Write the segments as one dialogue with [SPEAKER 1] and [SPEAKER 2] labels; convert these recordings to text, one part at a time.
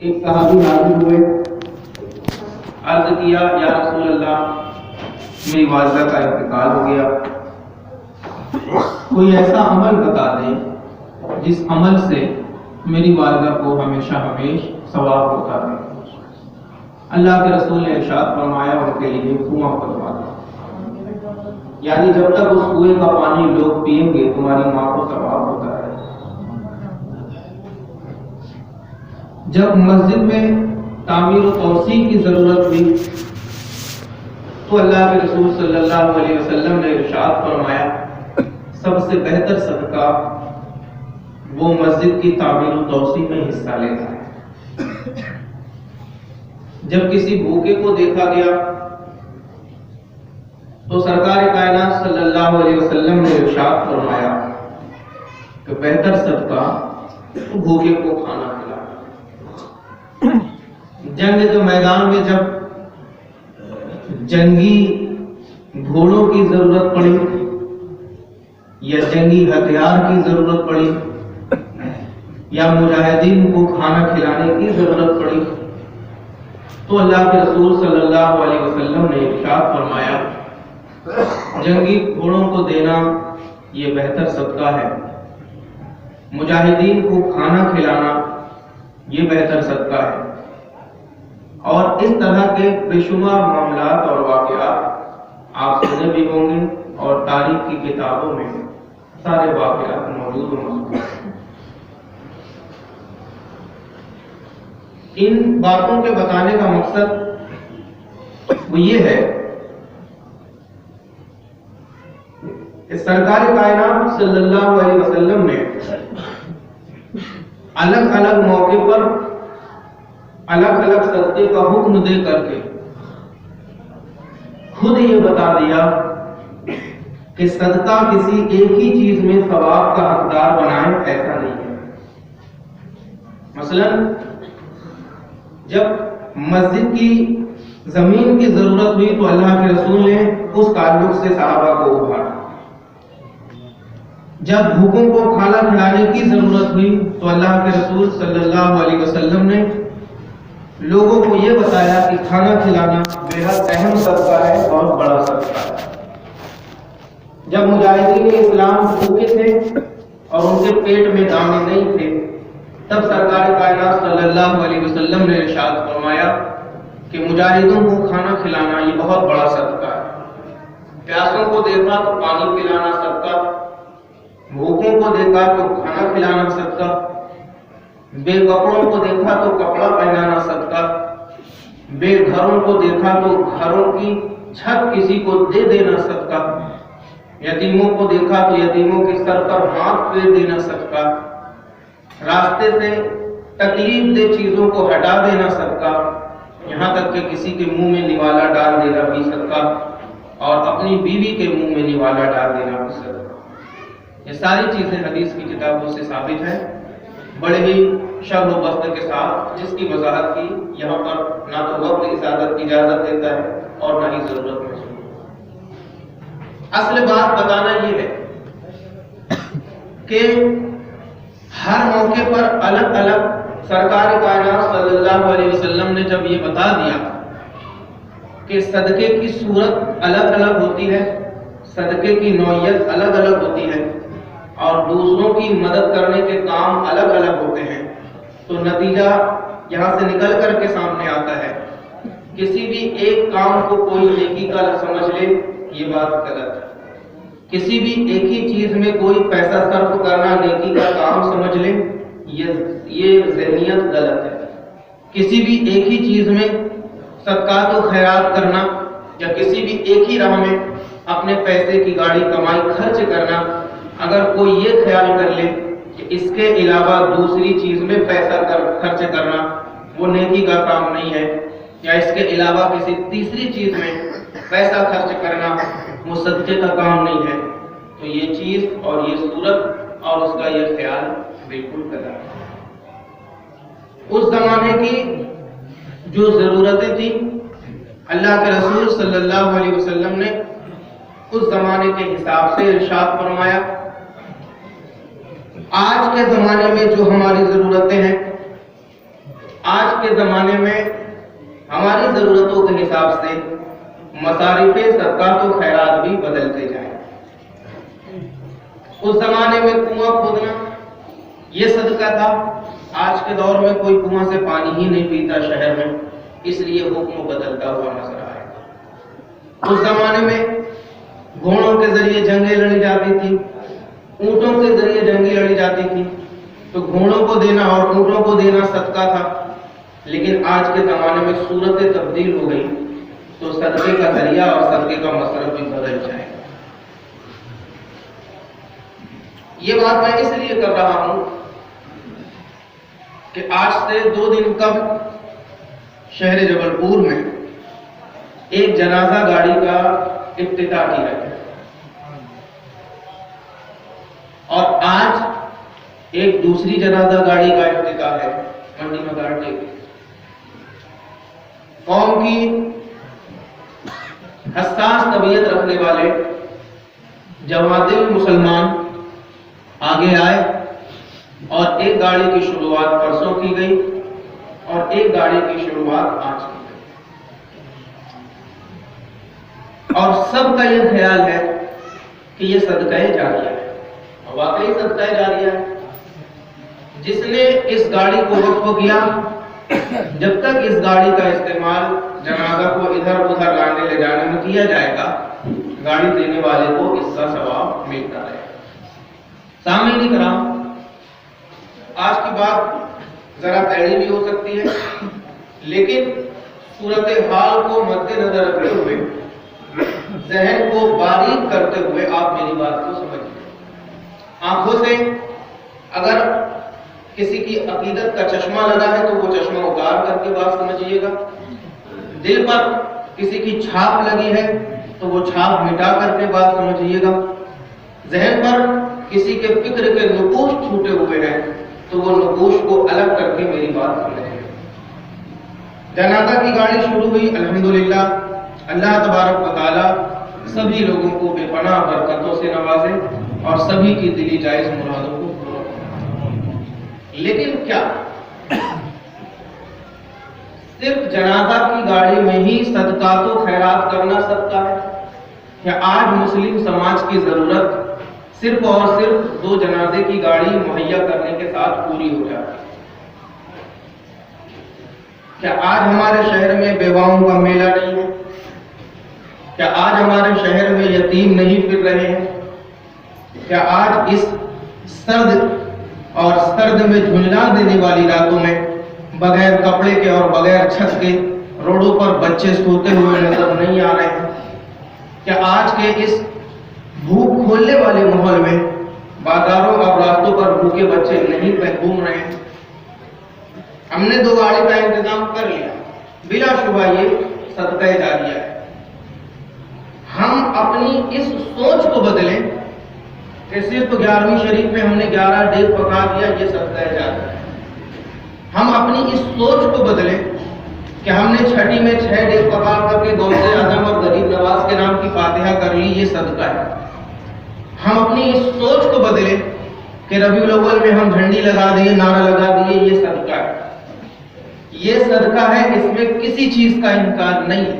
[SPEAKER 1] ایک صحابی حاضر ہوئے، عرض کیا یا رسول اللہ میری والدہ کا انتقال ہو گیا، کوئی ایسا عمل بتا دیں جس عمل سے میری والدہ کو ہمیشہ ثواب ہوتا رہے۔ اللہ کے رسول نے ارشاد فرمایا ان کے لیے کنواں کھودوا دو، یعنی جب تک اس کنویں کا پانی لوگ پئیں گے تمہاری ماں کو ثواب ہوتا رہے۔ جب مسجد میں تعمیر و توسیع کی ضرورت ہوئی تو اللہ کے رسول صلی اللہ علیہ وسلم نے ارشاد فرمایا سب سے بہتر صدقہ وہ مسجد کی تعمیر و توسیع میں حصہ لیتا ہے۔ جب کسی بھوکے کو دیکھا گیا تو سرکار کائنات صلی اللہ علیہ وسلم نے ارشاد فرمایا کہ بہتر صدقہ بھوکے کو کھانا کھلانا۔ جنگ کے میدان میں جب جنگی گھوڑوں کی ضرورت پڑی یا جنگی ہتھیار کی ضرورت پڑی یا مجاہدین کو کھانا کھلانے کی ضرورت پڑی تو اللہ کے رسول صلی اللہ علیہ وسلم نے ارشاد فرمایا جنگی گھوڑوں کو دینا یہ بہتر صدقہ ہے، مجاہدین کو کھانا کھلانا یہ بہتر صدقہ ہے۔ اور اس طرح کے بے شمار معاملات اور واقعات آپ سنے بھی ہوں گے اور تاریخ کی کتابوں میں سارے واقعات موجود و مذکور ہیں۔ ان باتوں کے بتانے کا مقصد وہ یہ ہے کہ سرکار کائنات صلی اللہ علیہ وسلم نے الگ الگ موقع پر الگ الگ صدقے کا حکم دے کر کے خود یہ بتا دیا کہ صدقہ کسی ایک ہی چیز میں ثواب کا حقدار بنائے، ایسا نہیں ہے۔ مثلا جب مسجد کی زمین کی ضرورت ہوئی تو اللہ کے رسول نے اس تعلق سے صحابہ کو ابھارا۔ جب بھوکوں کو کھانا کھلانے کی ضرورت ہوئی تو اللہ کے رسول صلی اللہ علیہ وسلم نے لوگوں کو یہ بتایا کہ کھانا کھلانا بے حد اہم صدقہ ہے، بہت بڑا صدقہ ہے۔ جب مجاہدین اسلام بھوکے تھے اور ان کے پیٹ میں دانے نہیں تھے تب سرکار کائنات صلی اللہ علیہ وسلم نے ارشاد فرمایا کہ مجاہدوں کو کھانا کھلانا یہ بہت بڑا صدقہ ہے۔ پیاسوں کو دیکھا تو پانی پلانا صدقہ، بھوکوں کو دیکھا تو کھانا کھلانا صدقہ، بے کپڑوں کو دیکھا تو کپڑا پہنانا صدقہ، بے گھروں کو دیکھا تو گھروں کی چھت کسی کو دے دینا صدقہ، یتیموں کو دیکھا تو یتیموں کے سر پر ہاتھ پھیر دینا صدقہ، راستے سے تکلیف دہ چیزوں کو ہٹا دینا صدقہ، یہاں تک کہ کسی کے منہ میں نوالا ڈال دینا بھی صدقہ اور اپنی بیوی کے منہ میں نوالا ڈال دینا بھی صدقہ۔ یہ ساری چیزیں حدیث کی کتابوں سے ثابت ہیں، بڑے ہی شرح و بسط کے ساتھ، جس کی وضاحت کی یہاں پر نہ تو وقت اجازت دیتا ہے اور نہ ہی ضرورت محسوس۔ اصل بات بتانا یہ ہے کہ ہر موقع پر الگ الگ سرکار کائنات صلی اللہ علیہ وسلم نے جب یہ بتا دیا کہ صدقے کی صورت الگ الگ ہوتی ہے، صدقے کی نوعیت الگ الگ ہوتی ہے اور دوسروں کی مدد کرنے کے کام الگ الگ ہوتے ہیں، تو نتیجہ یہاں سے نکل کر کے سامنے آتا ہے کسی بھی ایک کام کو کوئی نیکی کا سمجھ لے یہ بات غلط ہے، کسی بھی ایک ہی چیز میں کوئی پیسہ صرف کرنا نیکی کا کام سمجھ لے یہ ذہنیت غلط ہے، کسی بھی ایک ہی چیز میں صدقات و خیرات کرنا یا کسی بھی ایک ہی راہ میں اپنے پیسے کی گاڑی کمائی خرچ کرنا، اگر کوئی یہ خیال کر لے کہ اس کے علاوہ دوسری چیز میں پیسہ خرچ کرنا وہ نیکی کا کام نہیں ہے، یا اس کے علاوہ کسی تیسری چیز میں پیسہ خرچ کرنا وہ صدقے کا کام نہیں ہے، تو یہ چیز اور یہ صورت اور اس کا یہ خیال بالکل غلط ہے۔ اس زمانے کی جو ضرورتیں تھیں اللہ کے رسول صلی اللہ علیہ وسلم نے اس زمانے کے حساب سے ارشاد فرمایا۔ آج کے زمانے میں جو ہماری ضرورتیں ہیں آج کے زمانے میں ہماری ضرورتوں کے حساب سے مصارف صدقات و خیرات بھی بدلتے جائیں۔ اس زمانے میں کنواں کھودنا یہ صدقہ تھا، آج کے دور میں کوئی کنواں سے پانی ہی نہیں پیتا شہر میں، اس لیے حکم بدلتا ہوا نظر آئے گا۔ اس زمانے میں گھوڑوں کے ذریعے جنگیں لڑی جاتی تھی، اونٹوں کے ذریعے جنگیں لڑی جاتی تھی، تو گھوڑوں کو دینا اور اونٹوں کو دینا صدقہ تھا۔ لیکن آج کے زمانے میں صورتیں تبدیل ہو گئی، تو صدقے کا ذریعہ اور صدقے کا مصرف بھی بدل جائے گا۔ یہ بات میں اس لیے کر رہا ہوں کہ آج سے 2 دن قبل شہر جبل پور میں ایک جنازہ گاڑی کا افتتاح کیا گیا، اور آج ایک دوسری جنازہ گاڑی کا افتتاح ہے منڈی مدارٹے۔ قوم کی حساس طبیعت رکھنے والے جوادل مسلمان آگے آئے اور ایک گاڑی کی شروعات پرسوں کی گئی اور ایک گاڑی کی شروعات آج کی گئی، اور سب کا یہ خیال ہے کہ یہ صدقہ جاریہ ہے، اور واقعی صدقہ جاریہ ہے۔ جس نے اس گاڑی کو وقف کیا، جب تک اس گاڑی کا استعمال جنازہ کو ادھر ادھر لانے لے جانے میں کیا جائے گا، گاڑی دینے والے کو اس کا ثواب ملتا رہے۔ سامعین کرام، آج کی بات ذرا ٹیڑھی بھی ہو سکتی ہے، لیکن صورتحال کو مد نظر رکھتے ہوئے، ذہن کو باریک کرتے ہوئے آپ میری بات کو سمجھیے۔ آنکھوں سے اگر کسی کی عقیدت کا چشمہ لگا ہے تو وہ چشمہ اتار کر کے بات سمجھیے گا، دل پر کسی کی چھاپ لگی ہے تو وہ چھاپ مٹا کر کے بات سمجھیے گا، ذہن پر کسی کے فکر کے نقوش چھوٹے ہوئے ہیں تو وہ نقوش کو الگ کر کے میری بات سمجھیے گا۔ جنازہ کی گاڑی شروع ہوئی، الحمدللہ اللہ تبارک و تعالی سبھی لوگوں کو بے پناہ برکتوں سے نوازے اور سبھی کی دلی جائز مرادوں کو پورا کرے۔ لیکن کیا صرف جنازہ کی گاڑی میں ہی صدقات و خیرات کرنا صدقہ ہے؟ کیا آج مسلم سماج کی ضرورت صرف اور صرف 2 جنازے کی گاڑی مہیا کرنے کے ساتھ پوری ہو جاتی ہے؟ کیا آج ہمارے شہر میں بیواؤں کا میلہ نہیں ہے؟ کیا آج ہمارے شہر میں یتیم نہیں پھر رہے ہیں؟ کیا آج اس سرد میں جھنجھلا دینے والی راتوں میں بغیر کپڑے کے اور بغیر چھت کے روڈوں پر بچے سوتے ہوئے نظر نہیں آ رہے ہیں؟ کیا آج کے اس بھوک کھولنے والے ماحول میں بازاروں اور راستوں پر بھوکے بچے نہیں گھوم رہے ہیں؟ ہم نے 2 گاڑی کا انتظام کر لیا، بلا شبہ یہ صدقہ جاریہ ہے۔ ہم اپنی اس سوچ کو بدلیں کہ صرف 11ویں شریف میں ہم نے 11 ڈیگ پکا دیا، یہ صدقہ جاریہ ہے۔ ہم اپنی اس سوچ کو بدلیں کہ ہم نے چھٹی میں 6 ڈیگ پکا کر کے غوث اعظم اور غریب نواز کے نام کی فاتحہ کر لی، یہ صدقہ ہے۔ ہم اپنی اس سوچ کو بدلیں کہ ربیع الاول میں ہم جھنڈی لگا دیے، نعرہ لگا دیے، یہ صدقہ ہے۔ یہ صدقہ ہے، اس میں کسی چیز کا انکار نہیں ہے۔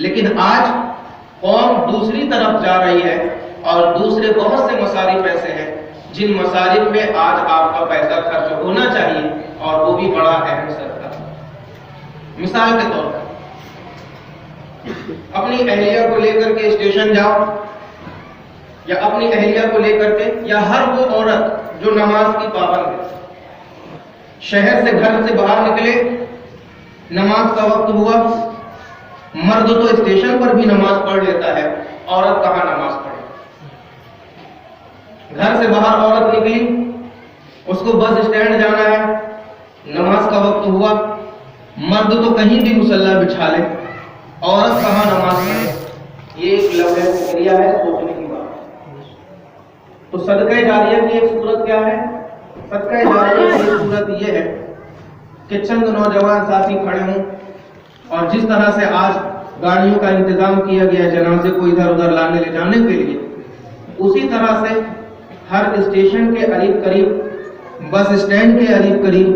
[SPEAKER 1] لیکن آج قوم دوسری طرف جا رہی ہے اور دوسرے بہت سے مصارف ایسے ہیں جن مصارف میں آج آپ کا پیسہ خرچ ہونا چاہیے، اور وہ بھی بڑا اہم صدقہ۔ مثال کے طور پر اپنی اہلیہ کو لے کر کے اسٹیشن جاؤ، یا اپنی اہلیہ کو لے کر کے، یا ہر وہ عورت جو نماز کی پابند ہے، شہر سے گھر سے باہر نکلے، نماز کا وقت ہوا، مرد تو اسٹیشن پر بھی نماز پڑھ لیتا ہے، عورت کہاں نماز پڑھے؟ گھر سے باہر عورت نکلی، اس کو بس اسٹینڈ جانا ہے، نماز کا وقت ہوا، مرد تو کہیں بھی مصلی بچھا لے، عورت کہاں نماز پڑھے؟ یہ ایک لمحہ فکریہ ہے، سوچنے کی بات ہے۔ تو صدقہ جاریہ کی ایک صورت کیا ہے؟ صدقہ جاریہ کی ایک صورت یہ ہے کہ چند نوجوان ساتھی کھڑے ہوں، اور جس طرح سے آج گاڑیوں کا انتظام کیا گیا ہے جنازے کو ادھر ادھر لانے لے جانے کے لیے، اسی طرح سے ہر اسٹیشن کے قریب قریب، بس اسٹینڈ کے قریب قریب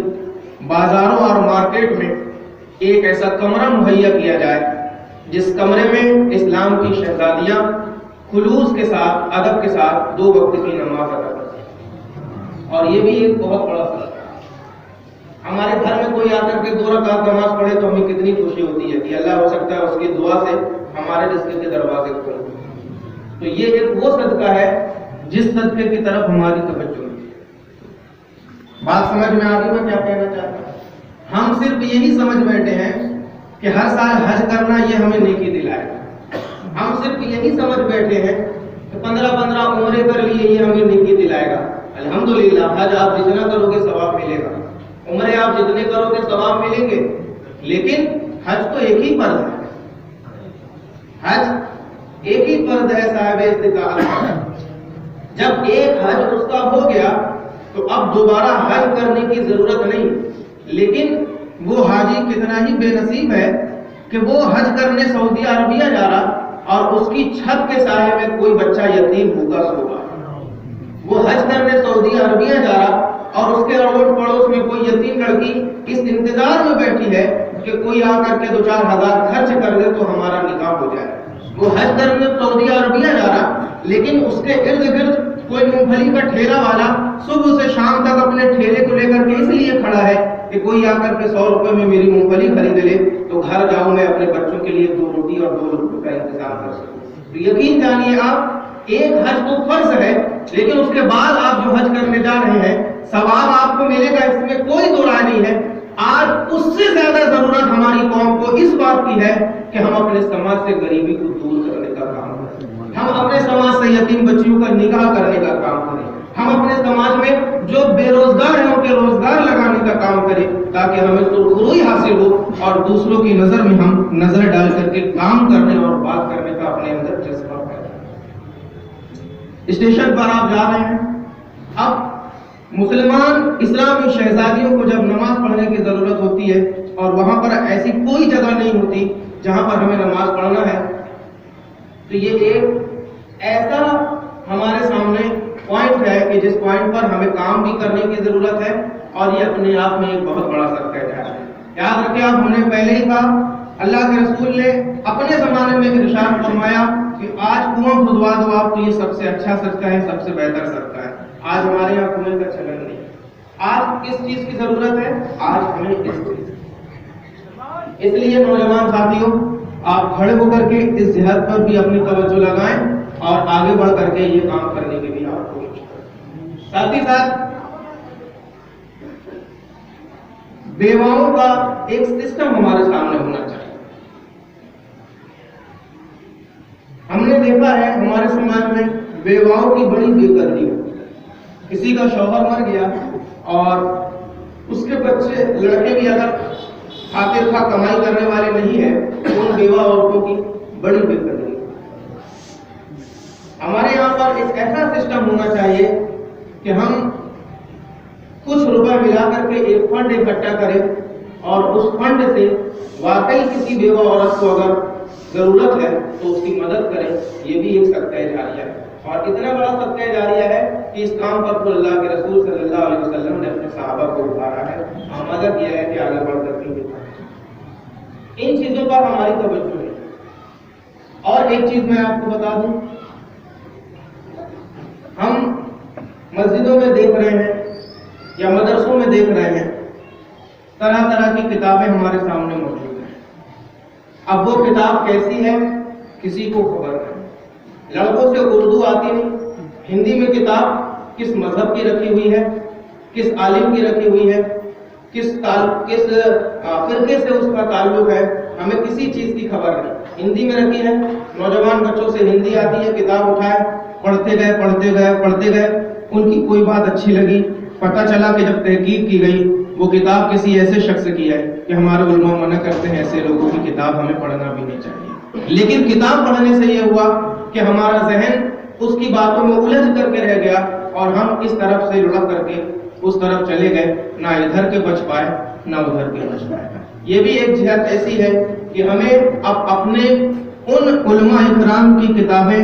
[SPEAKER 1] بازاروں اور مارکیٹ میں ایک ایسا کمرہ مہیا کیا جائے جس کمرے میں اسلام کی شہزادیاں خلوص کے ساتھ، ادب کے ساتھ 2 وقت کی نماز ادا کرتی ہیں۔ اور یہ بھی ایک بہت بڑا فرق ہے۔ ہمارے گھر میں کوئی آ کر کے 2 رکعت نماز پڑھے تو ہمیں کتنی خوشی ہوتی ہے کہ اللہ ہو سکتا ہے اس کی دعا سے ہمارے رزق کے دروازے کھلیں۔ تو یہ ایک وہ صدقہ ہے جس صدقے کی طرف ہماری توجہ ہے۔ بات سمجھ میں آ رہی ہے کیا کہنا چاہتا ہوں؟ ہم صرف یہی سمجھ بیٹھے ہیں کہ ہر سال حج کرنا یہ ہمیں نیکی دلائے گا۔ ہم صرف یہی سمجھ بیٹھے ہیں کہ 15 عمرے کر لیے یہ ہمیں نیکی دلائے گا۔ الحمدللہ حج آپ جتنا کرو گے ثواب ملے گا، عمرے آپ جتنے کرو گے ثواب ملیں گے، لیکن حج تو ایک ہی فرض ہے۔ حج ایک ہی فرض ہے صاحب استطاعت۔ جب ایک حج اس کا ہو گیا تو اب دوبارہ حج کرنے کی ضرورت نہیں، لیکن وہ حاجی کتنا ہی بے نصیب ہے کہ وہ حج کرنے سعودی عربیہ جا رہا اور اس کی چھت کے سائے میں کوئی بچہ یتیم بھوکا سو رہا۔ وہ حج کرنے سعودی عربیہ جا رہا اور اس کے اڑوس پڑوس میں کوئی یتیم لڑکی اس انتظار میں بیٹھی ہے کہ کوئی آ کر کے 2-4 ہزار خرچ کر دے تو ہمارا نکاح ہو جائے۔ وہ حج کرنے سعودی عربیہ جا رہا، لیکن اس کے ارد گرد کوئی مونگ پھلی کا ٹھیلا والا صبح سے شام تک اپنے ٹھیلے کو لے کر کے اس لیے کھڑا ہے کہ کوئی آ کر کے 100 روپے میں میری مونگ پھلی خرید لے تو گھر جاؤں میں اپنے بچوں کے لیے 2 روٹی اور 2 روپے کا انتظام کر سکوں۔ تو یقین جانیے آپ، ایک حج تو فرض ہے، لیکن اس کے بعد آپ جو حج کرنے جا رہے ہیں ثواب آپ کو ملے گا، اس میں کوئی دو رائے نہیں ہے۔ آج اس سے زیادہ ضرورت ہماری قوم کو اس بات کی ہے کہ ہم اپنے سماج سے غریبی کو دور کرنے کا کام کریں، ہم اپنے سماج سے یتیم بچیوں کا نکاح کرنے کا کام کریں، ہم اپنے سماج میں جو بے روزگار ہیں ان کے روزگار لگانے کا کام کریں، تاکہ ہمیں سرخروئی حاصل ہو اور دوسروں کی نظر میں ہم نظر ڈال کر کے کام کرنے اور بات کرنے کا اپنے اندر جذبہ پیدا کریں۔ اسٹیشن پر آپ جا رہے ہیں، اب مسلمان اسلامی شہزادیوں کو جب نماز پڑھنے کی ضرورت ہوتی ہے اور وہاں پر ایسی کوئی جگہ نہیں ہوتی جہاں پر ہمیں نماز پڑھنا ہے، تو یہ ایک ایسا ہمارے سامنے پوائنٹ ہے کہ جس پوائنٹ پر ہمیں کام بھی کرنے کی ضرورت ہے، اور یہ اپنے آپ میں ایک بہت بڑا صدقہ ہے۔ یاد رکھیں، آپ ہم نے پہلے ہی کہا، اللہ کے رسول نے اپنے زمانے میں ارشاد فرمایا کہ آج کنواں کھدوا دو آپ، تو یہ سب سے اچھا صدقہ ہے، سب سے بہتر صدقہ ہے۔ آج ہمارے یہاں کنویں کا چلن نہیں۔ آج کس چیز کی ضرورت ہے؟ آج ہمیں اس چیز۔ اس لیے نوجوان ساتھیوں، آپ کھڑے ہو کر کے اس جہاد پر بھی اپنی توجہ لگائیں اور آگے بڑھ کر کے یہ کام کرنے کی بھی آپ کوشش کریں۔ ساتھ ہی ساتھ بیواؤں کا ایک سسٹم ہمارے سامنے ہونا چاہیے۔ ہم نے دیکھا ہے ہمارے سماج میں بیواؤں کی بڑی بے قدری ہوتی ہے۔ کسی کا شوہر مر گیا اور اس کے بچے لڑکے بھی اگر خاطر خواہ کمائی کرنے والے نہیں ہیں تو ان بیوہ عورتوں کی بڑی بے قدری ہے۔ ہمارے یہاں پر ایک ایسا سسٹم ہونا چاہیے کہ ہم کچھ روپے ملا کر کے ایک فنڈ اکٹھا کریں اور اس فنڈ سے واقعی کسی بیوہ عورت کو اگر ضرورت ہے تو اس کی مدد کریں۔ یہ بھی ایک صدقہ جاریہ ہے، اور اتنا بڑا صدقہ جاریہ ہے کہ اس کام پر تو اللہ کے رسول صلی اللہ علیہ وسلم نے اپنے صحابہ کو اتارا ہے، آمادہ کیا ہے کہ آگے بڑھ کر کے ان چیزوں پر ہماری توجہ ہے۔ اور ایک چیز میں آپ کو بتا دوں، ہم مسجدوں میں دیکھ رہے ہیں یا مدرسوں میں دیکھ رہے ہیں طرح طرح کی کتابیں ہمارے سامنے موجود ہیں۔ اب وہ کتاب کیسی ہے کسی کو خبر نہیں۔ لڑکوں سے اردو آتی نہیں، ہندی میں کتاب کس مذہب کی رکھی ہوئی ہے، کس عالم کی رکھی ہوئی ہے، کس فرقے سے اس کا تعلق ہے، ہمیں کسی چیز کی خبر نہیں۔ ہندی میں رکھی ہے، نوجوان بچوں سے ہندی آتی ہے، کتاب اٹھائے، پڑھتے گئے، ان کی کوئی بات اچھی لگی، پتہ چلا کہ جب تحقیق کی گئی وہ کتاب کسی ایسے شخص کی ہے کہ ہمارے علماء منع کرتے ہیں ایسے لوگوں کی کتاب ہمیں پڑھنا بھی نہیں چاہیے۔ لیکن کتاب پڑھنے سے یہ ہوا کہ ہمارا ذہن اس کی باتوں میں الجھ کر کے رہ گیا اور ہم اس طرف سے لڑک کر کے اس طرف چلے گئے، نہ ادھر کے بچ پائے نہ ادھر کے بچ پائے۔ یہ بھی ایک جہت ایسی ہے کہ ہمیں اب اپنے ان علماء اکرام کی کتابیں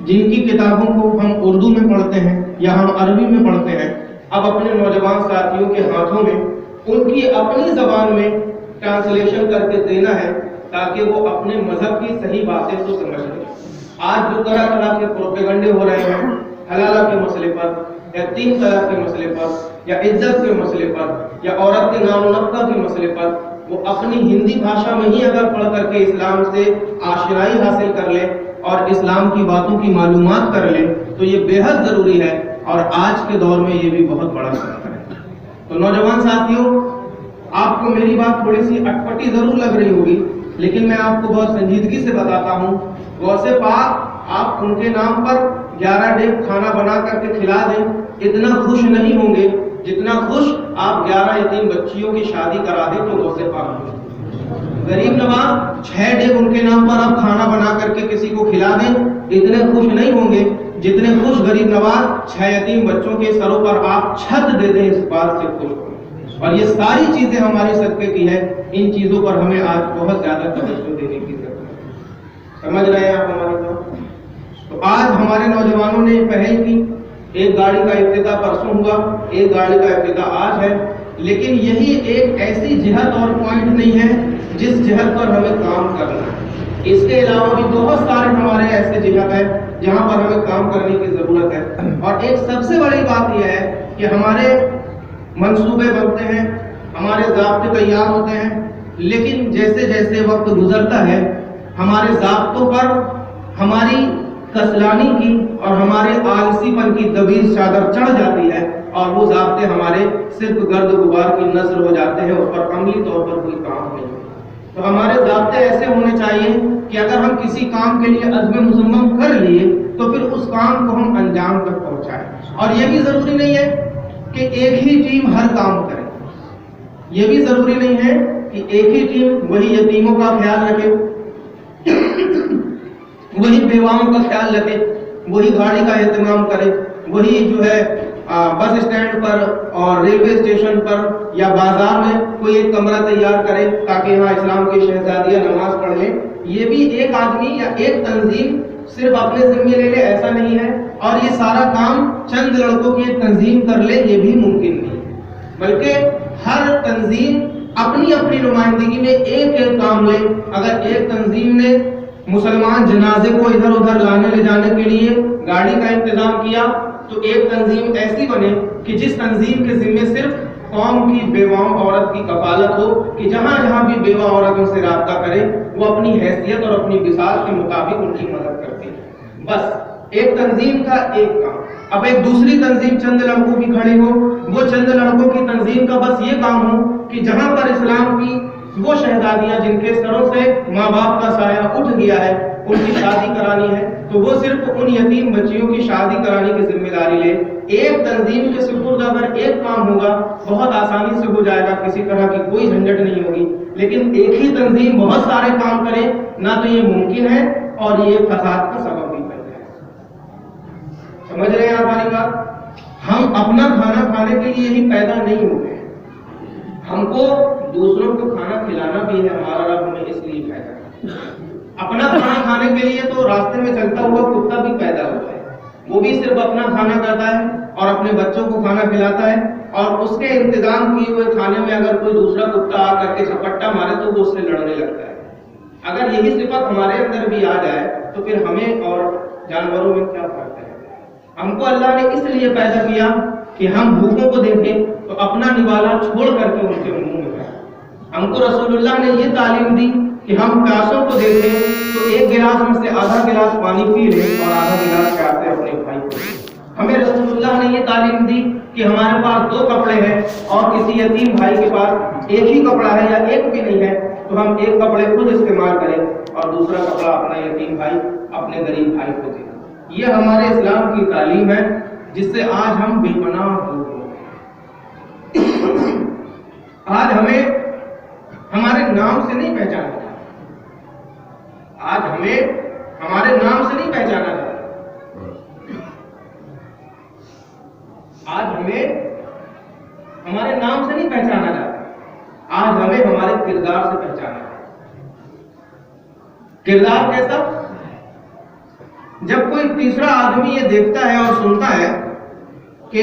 [SPEAKER 1] جن کی کتابوں کو ہم اردو میں پڑھتے ہیں یا ہم عربی میں پڑھتے ہیں، اب اپنے نوجوان ساتھیوں کے ہاتھوں میں ان کی اپنی زبان میں ٹرانسلیشن کر کے دینا ہے تاکہ وہ اپنے مذہب کی صحیح باتیں تو سمجھ لیں۔ آج جو طرح طرح کے پروپیگنڈے ہو رہے ہیں حلالہ کے مسئلے پر یا 3 طلاق کے مسئلے پر یا عزت کے مسئلے پر یا عورت کے نام و نقطہ کے مسئلے پر، وہ اپنی ہندی بھاشا میں ہی اگر پڑھ کر کے اسلام سے آشنائی حاصل کر لے اور اسلام کی باتوں کی معلومات کر لے تو یہ بے حد ضروری ہے، اور آج کے دور میں یہ بھی بہت بڑا سفر ہے۔ تو نوجوان ساتھیوں، آپ کو میری بات تھوڑی سی اٹپٹی ضرور لگ رہی ہوگی، لیکن میں آپ کو بہت سنجیدگی سے بتاتا ہوں۔ غوث پاک آپ ان کے نام پر 11 ڈیگ کھانا بنا کر کے کھلا دیں، اتنا خوش نہیں ہوں گے جتنا خوش آپ 11 یتیم بچیوں کی شادی کرا دیں تو غوث پاک ہوں۔ غریب نواز 6 ڈیگ ان کے نام پر آپ کھانا بنا کر کے کسی کو کھلا دیں، اتنے خوش نہیں ہوں گے جتنے خوش غریب نواز 6 یتیم بچوں کے سروں پر آپ چھت دے دیں، اس بات سے خوش ہوں۔ اور یہ ساری چیزیں ہماری صدقے کی ہے، ان چیزوں پر ہمیں آج بہت زیادہ توجہ دینے کی ضرورت ہے۔ سمجھ رہے ہیں آپ ہماری بات؟ تو آج ہمارے نوجوانوں نے پہل کی، ایک گاڑی کا ابتدا پرسوں ہوا، ایک گاڑی کا ابتدا آج ہے، لیکن یہی ایک ایسی جہت اور پوائنٹ نہیں ہے جس جہت پر ہمیں کام کرنا ہے۔ اس کے علاوہ بھی بہت سارے ہمارے ایسے جہت ہیں جہاں پر ہمیں کام کرنے کی ضرورت ہے، اور ایک سب سے بڑی بات یہ ہے کہ ہمارے منصوبے بنتے ہیں، ہمارے ضابطے تیار ہوتے ہیں، لیکن جیسے جیسے وقت گزرتا ہے ہمارے ضابطوں پر ہماری کسلانی کی اور ہمارے آلسی پن کی دبیز چادر چڑھ جاتی ہے، اور وہ ضابطے ہمارے صرف گرد غبار کی نثر ہو جاتے ہیں، اس پر عملی طور پر کوئی کام نہیں ہوتا۔ تو ہمارے ضابطے ایسے ہونے چاہیے کہ اگر ہم کسی کام کے لیے عزم مصمم کر لیے تو پھر اس کام کو ہم انجام تک پہنچائیں، اور یہ بھی ضروری نہیں ہے کہ ایک ہی ٹیم ہر کام کرے، یہ بھی ضروری نہیں ہے کہ ایک ہی ٹیم وہی یتیموں کا خیال رکھے، وہی بیواؤں کا خیال رکھے، وہی گاڑی کا اہتمام کرے، وہی جو ہے بس اسٹینڈ پر اور ریلوے اسٹیشن پر یا بازار میں کوئی ایک کمرہ تیار کرے تاکہ یہاں اسلام کی شہزادیاں نماز پڑھ لیں۔ یہ بھی ایک آدمی یا ایک تنظیم صرف اپنے ذمے لے لے ایسا نہیں ہے، اور یہ سارا کام چند لڑکوں کی ایک تنظیم کر لے یہ بھی ممکن نہیں ہے، بلکہ ہر تنظیم اپنی اپنی نمائندگی میں ایک ایک کام لے۔ اگر ایک تنظیم نے مسلمان جنازے کو ادھر ادھر لانے لے جانے کے لیے گاڑی کا انتظام کیا تو ایک تنظیم ایسی بنے کہ جس تنظیم کے ذمے صرف قوم کی بیواؤں عورت کی کفالت ہو کہ جہاں جہاں بھی بیوہ عورتوں سے رابطہ کرے وہ اپنی حیثیت اور اپنی بساط کے مطابق ان کی مدد کرتی ہے۔ بس ایک تنظیم کا ایک کام۔ اب ایک دوسری تنظیم چند لڑکوں کی کھڑی ہو، وہ چند لڑکوں کی تنظیم کا بس یہ کام ہو کہ جہاں پر اسلام کی وہ شہزادیاں جن کے سروں سے ماں باپ کا سایہ اٹھ گیا ہے ان کی شادی کرانی ہے تو وہ صرف ان یتیم بچیوں کی شادی کرانے کی ذمہ داری لے۔ ایک تنظیم کے سپرد اگر ایک کام ہوگا بہت آسانی سے ہو جائے گا، کسی طرح کی کوئی جھنجٹ نہیں ہوگی، لیکن ایک ہی تنظیم بہت سارے کام کرے نہ تو یہ ممکن ہے اور یہ فساد کا سبب بھی بن جائے۔ سمجھ رہے ہیں آپ ہماری بات؟ ہم اپنا کھانا کھانے کے لیے ہی پیدا نہیں ہوئے، ہم کو دوسروں کو کھانا کھلانا بھی ہے، ہمارا رب ہمیں اس لیے پیدا کیا۔ اپنا کھانا کھانے کے لیے تو راستے میں چلتا ہوا کتا بھی پیدا ہوتا ہے، وہ بھی صرف اپنا کھانا کھاتا ہے اور اپنے بچوں کو کھانا کھلاتا ہے، اور اس کے انتظام کیے ہوئے کھانے میں اگر کوئی دوسرا کتا آ کر کے جھپٹا مارے تو وہ اس سے لڑنے لگتا ہے۔ اگر یہی صفت ہمارے اندر بھی آ جائے تو پھر ہمیں اور جانوروں میں کیا فرق ہے؟ ہم کو اللہ نے اس لیے پیدا کیا کہ ہم بھوکوں کو دیکھیں تو اپنا نوالا چھوڑ کر کے ان کے منہ میں جائیں۔ ہم کو رسول اللہ نے یہ تعلیم دی کہ ہم پیاسوں کو دیکھیں تو ایک گلاس میں سے آدھا گلاس پانی پی لیں اور آدھا گلاس پیاسے اپنے بھائی کو دیں۔ ہمیں رسول اللہ نے یہ تعلیم دی کہ ہمارے پاس 2 کپڑے ہیں اور کسی یتیم بھائی کے پاس ایک ہی کپڑا ہے یا ایک بھی نہیں ہے تو ہم ایک کپڑے خود استعمال کریں اور دوسرا کپڑا اپنا یتیم بھائی اپنے غریب بھائی کو دیں۔ یہ ہمارے اسلام کی تعلیم ہے جس سے آج ہم بے پناہ دور ہو گئے۔ آج ہمیں ہمارے نام سے نہیں پہچانا جاتا، آج ہمیں ہمارے نام سے نہیں پہچانا جاتا، آج ہمیں ہمارے نام سے نہیں پہچانا جاتا، آج ہمیں ہمارے کردار سے پہچانا جاتا۔ کردار کیسا؟ جب کوئی تیسرا آدمی یہ دیکھتا ہے اور سنتا ہے کہ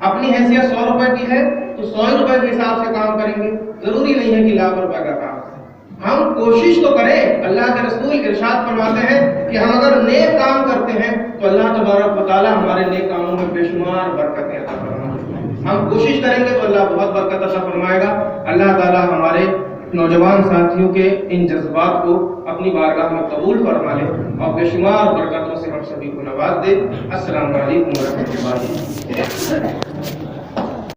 [SPEAKER 1] اپنی حیثیت 100 روپے کی ہے تو 100 روپے کے حساب سے کام کریں گے، ضروری نہیں ہے کہ لاکھ روپے کا کام ہے۔ ہم کوشش تو کریں، اللہ کے رسول ارشاد فرماتے ہیں کہ ہم اگر نیک کام کرتے ہیں تو اللہ تبارک و تعالیٰ ہمارے نیک کاموں میں بے شمار برکتیں عطا فرمائیں گے۔ ہم کوشش کریں گے تو اللہ بہت برکت عطا فرمائے گا۔ اللہ تعالیٰ ہمارے نوجوان ساتھیوں کے ان جذبات کو اپنی بارگاہ میں قبول فرما لے اور بے شمار برکتوں سے ہم سبھی کو نواز دے۔ السلام علیکم ورحمۃ اللہ۔